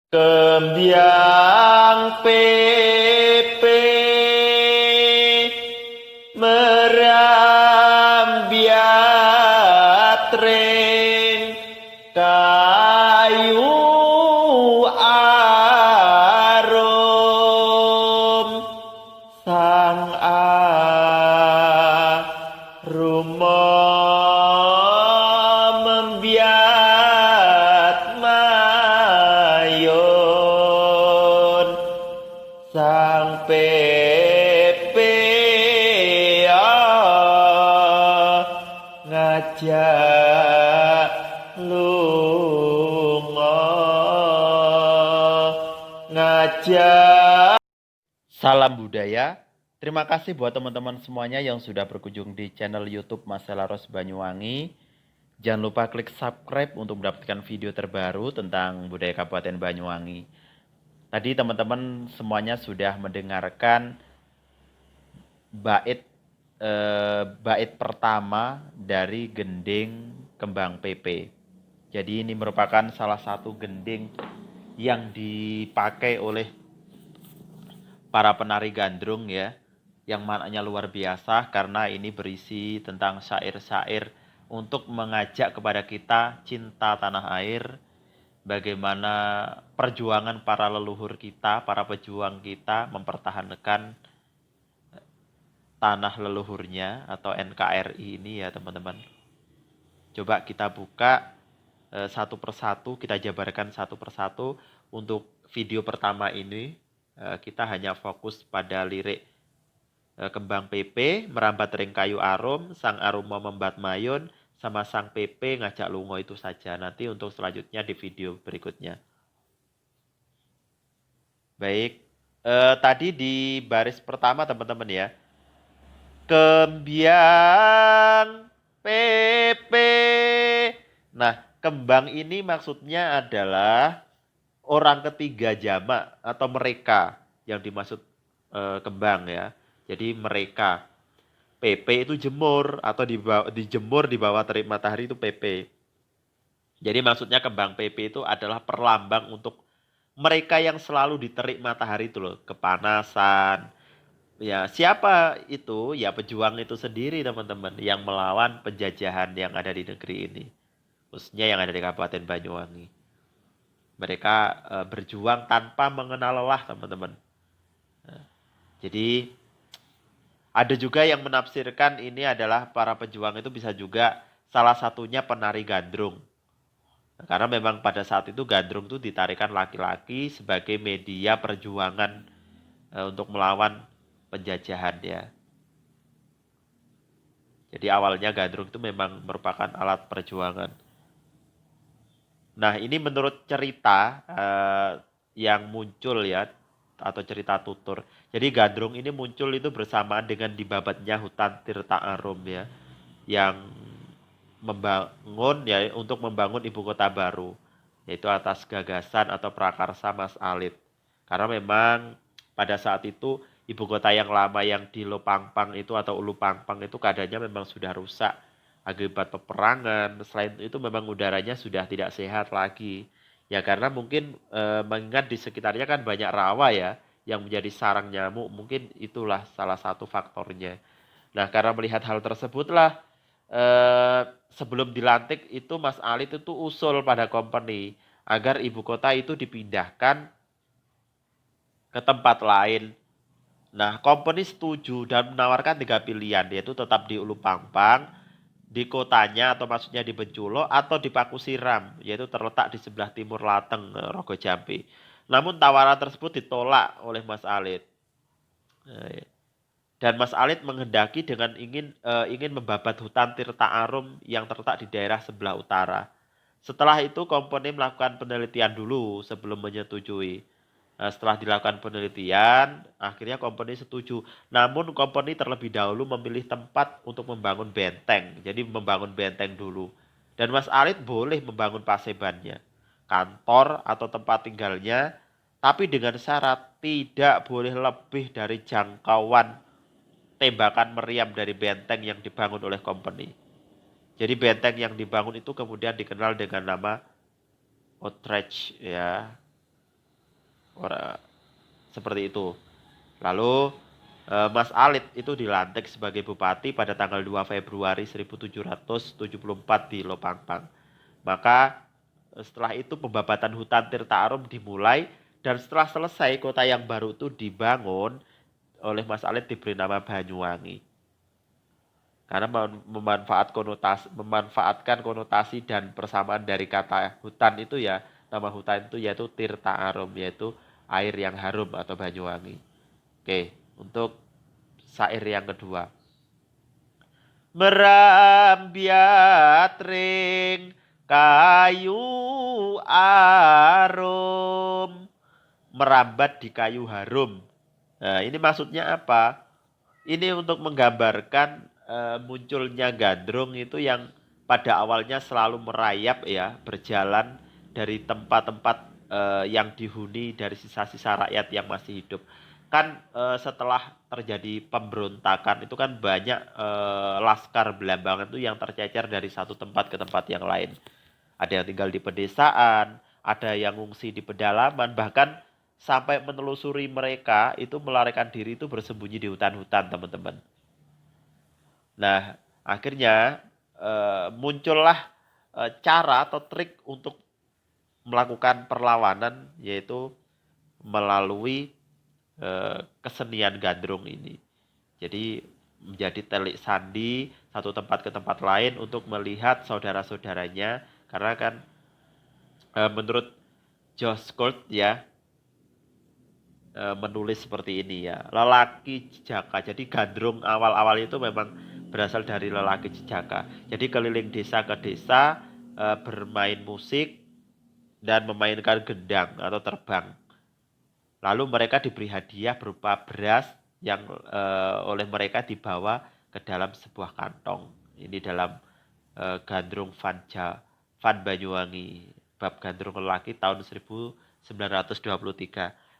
Kembiang pepe merambiat ring kayu arum sang arumo membiat mayun sang pepe ngajak lunga ngajak. Salam budaya. Terima kasih buat teman-teman semuanya yang sudah berkunjung di channel YouTube Mas Selaros Banyuwangi. Jangan lupa klik subscribe untuk mendapatkan video terbaru tentang budaya Kabupaten Banyuwangi. Tadi teman-teman semuanya sudah mendengarkan bait pertama dari gending kembang pepe. Jadi ini merupakan salah satu gending yang dipakai oleh para penari gandrung ya, yang maknanya luar biasa karena ini berisi tentang syair-syair untuk mengajak kepada kita cinta tanah air, bagaimana perjuangan para leluhur kita, para pejuang kita mempertahankan tanah leluhurnya atau NKRI ini ya teman-teman. Coba kita buka satu persatu, kita jabarkan satu persatu. Untuk video pertama ini kita hanya fokus pada lirik kembang pepe, merambat ring kayu arum, sang aroma membat mayun, sama sang pepe ngajak lungo itu saja. Nanti untuk selanjutnya di video berikutnya. Baik, tadi di baris pertama teman-teman ya. Kembiang pepe. Nah, kembang ini maksudnya adalah orang ketiga jamak atau mereka yang dimaksud kembang ya. Jadi mereka. PP itu jemur atau dijemur di bawah terik matahari itu PP. Jadi maksudnya kembang PP itu adalah perlambang untuk mereka yang selalu diterik matahari itu loh, kepanasan. Ya, siapa itu? Ya pejuang itu sendiri teman-teman yang melawan penjajahan yang ada di negeri ini. Khususnya yang ada di Kabupaten Banyuwangi. Mereka berjuang tanpa mengenal lelah teman-teman. Jadi ada juga yang menafsirkan ini adalah para pejuang itu bisa juga salah satunya penari gandrung. Karena memang pada saat itu gandrung itu ditarikan laki-laki sebagai media perjuangan untuk melawan penjajahan ya. Jadi awalnya gandrung itu memang merupakan alat perjuangan. Nah ini menurut cerita yang muncul ya atau cerita tutur. Jadi gandrung ini muncul itu bersamaan dengan dibabatnya hutan Tirta Arum ya, yang membangun ya untuk membangun ibu kota baru, yaitu atas gagasan atau prakarsa Mas Alit. Karena memang pada saat itu ibu kota yang lama yang di Lopangpang itu atau Ulu Pangpang itu keadaannya memang sudah rusak akibat peperangan. Selain itu memang udaranya sudah tidak sehat lagi. Ya karena mungkin mengingat di sekitarnya kan banyak rawa ya yang menjadi sarang nyamuk. Mungkin itulah salah satu faktornya. Nah, karena melihat hal tersebutlah sebelum dilantik itu Mas Alit itu usul pada company agar ibu kota itu dipindahkan ke tempat lain. Nah, company setuju dan menawarkan 3 pilihan, yaitu tetap di Ulu Pangpang, di kotanya atau maksudnya di Benculo atau di Pakusiram, yaitu terletak di sebelah timur Lateng, Rogo Jambi. Namun tawaran tersebut ditolak oleh Mas Alit. Dan Mas Alit menghendaki dengan ingin membabat hutan Tirta Arum yang terletak di daerah sebelah utara. Setelah itu company melakukan penelitian dulu sebelum menyetujui. Nah, setelah dilakukan penelitian, akhirnya company setuju. Namun company terlebih dahulu memilih tempat untuk membangun benteng. Jadi membangun benteng dulu. Dan Mas Alit boleh membangun pasebannya, kantor atau tempat tinggalnya, tapi dengan syarat tidak boleh lebih dari jangkauan tembakan meriam dari benteng yang dibangun oleh company. Jadi benteng yang dibangun itu kemudian dikenal dengan nama Utrecht ya. Ora, seperti itu. Lalu Mas Alit itu dilantik sebagai bupati pada tanggal 2 Februari 1774 di Lopangpang. Maka setelah itu pembabatan hutan Tirta Arum dimulai dan setelah selesai kota yang baru itu dibangun oleh Mas Alit diberi nama Banyuwangi. Karena memanfaatkan konotasi dan persamaan dari kata hutan itu ya, nama hutan itu yaitu Tirta Arum, yaitu air yang harum atau Banyuwangi. Oke, untuk syair yang kedua. Merambiat ring kayu arum, merambat di kayu harum. Nah, ini maksudnya apa? Ini untuk menggambarkan munculnya gandrung itu yang pada awalnya selalu merayap ya, berjalan dari tempat-tempat yang dihuni dari sisa-sisa rakyat yang masih hidup. Kan setelah terjadi pemberontakan itu kan banyak laskar Belambangan itu yang tercecer dari satu tempat ke tempat yang lain. Ada yang tinggal di pedesaan, ada yang ngungsi di pedalaman, bahkan sampai menelusuri mereka itu melarikan diri itu bersembunyi di hutan-hutan, teman-teman. Nah, akhirnya muncullah cara atau trik untuk melakukan perlawanan, yaitu melalui kesenian gandrung ini. Jadi menjadi telik sandi satu tempat ke tempat lain untuk melihat saudara-saudaranya, karena kan menurut Josh Colt ya, menulis seperti ini ya. Lelaki jejaka. Jadi gandrung awal-awal itu memang berasal dari lelaki jejaka. Jadi keliling desa ke desa, bermain musik dan memainkan gendang atau terbang. Lalu mereka diberi hadiah berupa beras yang oleh mereka dibawa ke dalam sebuah kantong. Ini dalam Gandrung Van Banyuwangi, bab gandrung lelaki tahun 1923.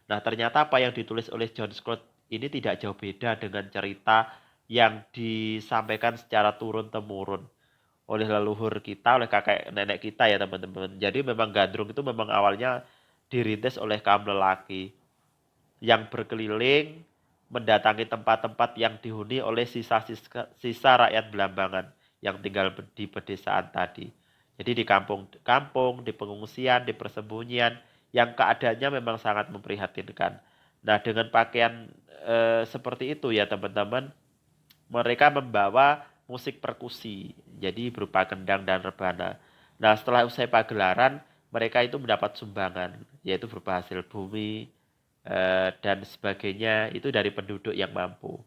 Nah, ternyata apa yang ditulis oleh John Scott ini tidak jauh beda dengan cerita yang disampaikan secara turun-temurun oleh leluhur kita, oleh kakek nenek kita ya teman-teman. Jadi memang gandrung itu memang awalnya dirintis oleh kaum lelaki yang berkeliling mendatangi tempat-tempat yang dihuni oleh sisa rakyat Belambangan yang tinggal di pedesaan tadi. Jadi di kampung-kampung, di pengungsian, di persembunyian, yang keadaannya memang sangat memprihatinkan. Nah, dengan pakaian seperti itu ya teman-teman, mereka membawa musik perkusi, jadi berupa kendang dan rebana. Nah, setelah usai pagelaran, mereka itu mendapat sumbangan, yaitu berupa hasil bumi, dan sebagainya itu dari penduduk yang mampu.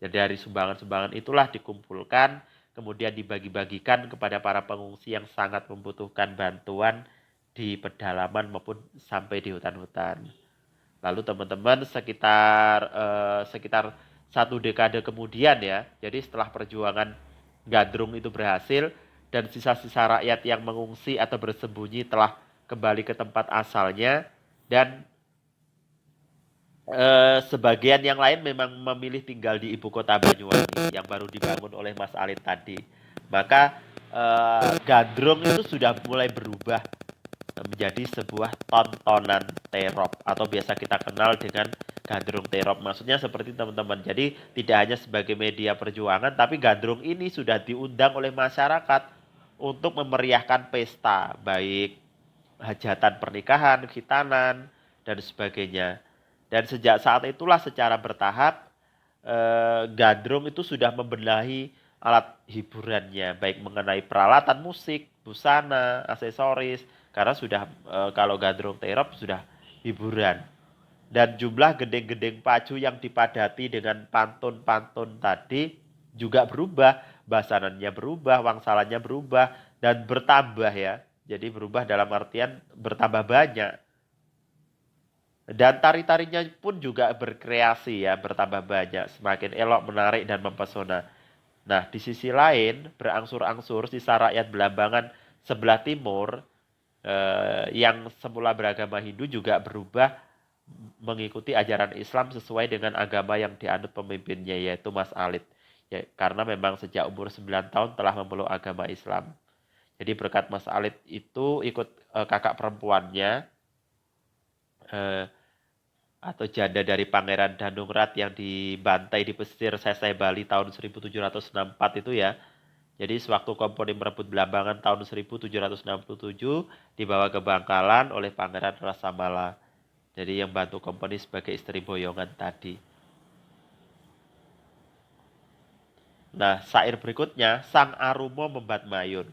Jadi dari sumbangan-sumbangan itulah dikumpulkan, kemudian dibagi-bagikan kepada para pengungsi yang sangat membutuhkan bantuan di pedalaman maupun sampai di hutan-hutan. Lalu teman-teman sekitar satu dekade kemudian ya, jadi setelah perjuangan Gandrung itu berhasil dan sisa-sisa rakyat yang mengungsi atau bersembunyi telah kembali ke tempat asalnya dan sebagian yang lain memang memilih tinggal di ibu kota Banyuwangi yang baru dibangun oleh Mas Alit tadi. Maka Gandrung itu sudah mulai berubah menjadi sebuah tontonan terop atau biasa kita kenal dengan Gandrung terop. Maksudnya seperti teman-teman. Jadi tidak hanya sebagai media perjuangan, tapi Gandrung ini sudah diundang oleh masyarakat untuk memeriahkan pesta, baik hajatan pernikahan, khitanan, dan sebagainya. Dan sejak saat itulah secara bertahap Gandrung itu sudah membenahi alat hiburannya, baik mengenai peralatan musik, busana, aksesoris, karena sudah kalau Gandrung Terop sudah hiburan. Dan jumlah gending-gending pacu yang dipadati dengan pantun-pantun tadi juga berubah, basanannya berubah, wangsalannya berubah, dan bertambah ya. Jadi berubah dalam artian bertambah banyak. Dan tari-tarinya pun juga berkreasi ya, bertambah banyak, semakin elok, menarik, dan mempesona. Nah, di sisi lain, berangsur-angsur sisa rakyat Belambangan sebelah timur yang semula beragama Hindu juga berubah mengikuti ajaran Islam sesuai dengan agama yang dianut pemimpinnya yaitu Mas Alit. Ya, karena memang sejak umur 9 tahun telah memeluk agama Islam. Jadi berkat Mas Alit itu ikut kakak perempuannya eh, atau janda dari Pangeran Danungrat yang dibantai di pesisir Sesai Bali tahun 1764 itu ya. Jadi sewaktu Komponi merebut Blambangan tahun 1767 dibawa ke Bangkalan oleh Pangeran Rasamala. Jadi yang bantu Komponi sebagai istri boyongan tadi. Nah, syair berikutnya, Sang Arumo Membat Mayun.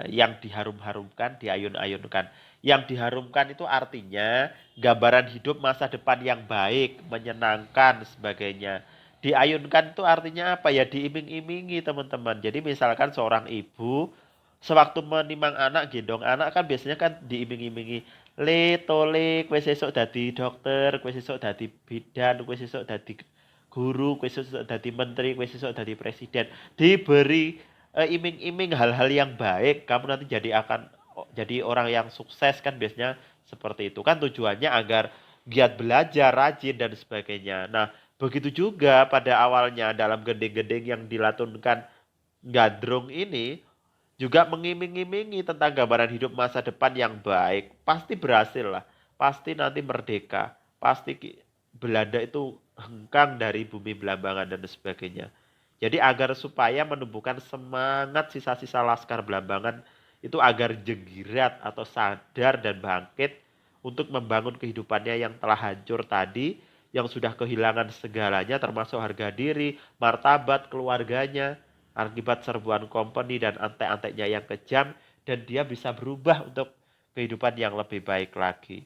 Yang diharum-harumkan, diayun-ayunkan. Yang diharumkan itu artinya gambaran hidup masa depan yang baik, menyenangkan, sebagainya. Diayunkan itu artinya apa ya? Diiming-imingi teman-teman. Jadi misalkan seorang ibu sewaktu menimang anak, gendong anak kan biasanya kan diiming-imingi. Le, tole, kowe sesuk dadi dokter, kowe sesuk dadi bidan, kowe sesuk dadi guru, kowe sesuk dadi menteri, kowe sesuk dadi presiden. Diberi iming-iming hal-hal yang baik, kamu nanti jadi orang yang sukses kan biasanya seperti itu kan tujuannya agar giat belajar, rajin dan sebagainya. Nah, begitu juga pada awalnya dalam gending-gending yang dilatunkan Gandrung ini juga mengiming-imingi tentang gambaran hidup masa depan yang baik. Pasti berhasil lah, pasti nanti merdeka, pasti Belanda itu hengkang dari bumi Belambangan dan sebagainya. Jadi agar supaya menumbuhkan semangat sisa-sisa Laskar Belambangan itu agar jenggirat atau sadar dan bangkit untuk membangun kehidupannya yang telah hancur tadi, yang sudah kehilangan segalanya termasuk harga diri, martabat keluarganya, akibat serbuan company dan antek-anteknya yang kejam, dan dia bisa berubah untuk kehidupan yang lebih baik lagi.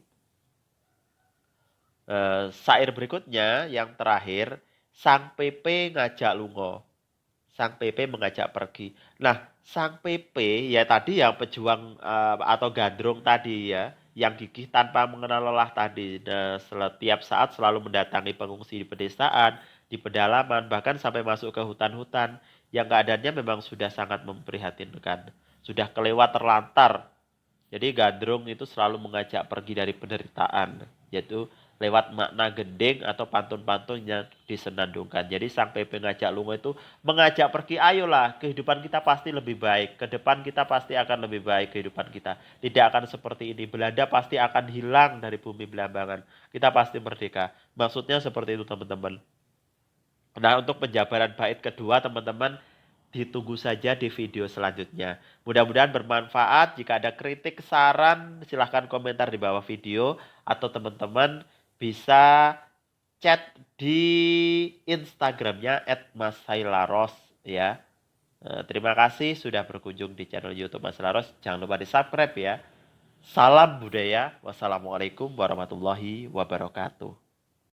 Syair berikutnya yang terakhir, Sang Pepe ngajak lungo. Sang Pepe mengajak pergi. Nah, Sang Pepe ya tadi yang pejuang atau gandrung tadi ya, yang gigih tanpa mengenal lelah tadi. Nah, setiap saat selalu mendatangi pengungsi di pedesaan, di pedalaman, bahkan sampai masuk ke hutan-hutan yang keadaannya memang sudah sangat memprihatinkan. Sudah kelewat terlantar. Jadi gandrung itu selalu mengajak pergi dari penderitaan, yaitu lewat makna gending atau pantun-pantun yang disenandungkan. Jadi sang Pepe ngajak lungo itu mengajak pergi, ayolah kehidupan kita pasti lebih baik. Ke depan kita pasti akan lebih baik kehidupan kita. Tidak akan seperti ini. Belanda pasti akan hilang dari bumi Belambangan. Kita pasti merdeka. Maksudnya seperti itu teman-teman. Nah, untuk penjabaran bait kedua teman-teman ditunggu saja di video selanjutnya. Mudah-mudahan bermanfaat. Jika ada kritik, saran, silahkan komentar di bawah video. Atau teman-teman bisa chat di Instagramnya @masailaros ya. Terima kasih sudah berkunjung di channel YouTube Mas Laros. Jangan lupa di subscribe ya. Salam budaya. Wassalamualaikum warahmatullahi wabarakatuh.